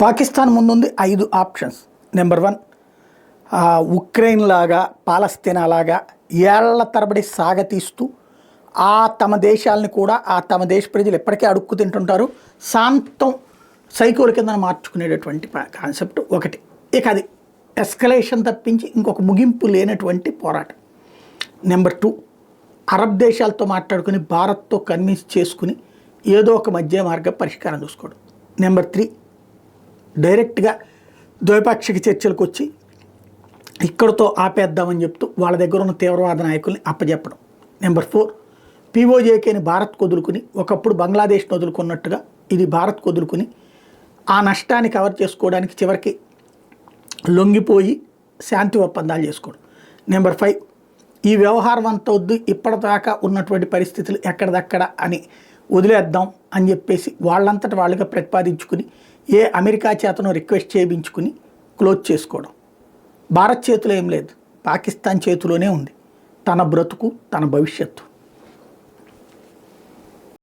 పాకిస్తాన్ ముందుంది 5 options. Number 1, Ukraine లాగా పాలస్తీనా లాగా ఏళ్ల తరబడి సాగతీస్తూ తమ దేశాలని కూడా తమ దేశ ప్రజలు ఎప్పటికీ అడుక్కు తింటుంటారు, శాంతం సైకోల కింద మార్చుకునేటటువంటి కాన్సెప్ట్ ఒకటి. ఇక అది ఎస్కలేషన్ తప్పించి ఇంకొక ముగింపు లేనటువంటి పోరాటం. నెంబర్ 2, అరబ్ దేశాలతో మాట్లాడుకుని భారత్తో కన్విన్స్ చేసుకుని ఏదో ఒక మధ్య మార్గ పరిష్కారం చూసుకోవడం. నెంబర్ 3, డైరెక్ట్గా ద్వైపాక్షిక చర్చలకు వచ్చి ఇక్కడితో ఆపేద్దామని చెప్తూ వాళ్ళ దగ్గర ఉన్న తీవ్రవాద నాయకుల్ని అప్పచెప్పడం. నెంబర్ 4, పీఓజేకేని భారత్ వదులుకుని ఒకప్పుడు బంగ్లాదేశ్ని వదులుకున్నట్టుగా ఇది భారత్ వదులుకుని ఆ నష్టాన్ని కవర్ చేసుకోవడానికి చివరికి లొంగిపోయి శాంతి ఒప్పందాలు చేసుకోవడం. నెంబర్ 5, ఈ వ్యవహారం అంతా వద్దు, ఇప్పటిదాకా ఉన్నటువంటి పరిస్థితులు ఎక్కడిదక్కడ అని వదిలేద్దాం అని చెప్పేసి వాళ్ళంతట వాళ్ళుగా ప్రతిపాదించుకుని అమెరికా చేతను రిక్వెస్ట్ చేయించుకుని క్లోజ్ చేసుకోవడం. భారత్ చేతిలో ఏం లేదు, పాకిస్తాన్ చేతిలోనే ఉంది తన బ్రతుకు, తన భవిష్యత్తు.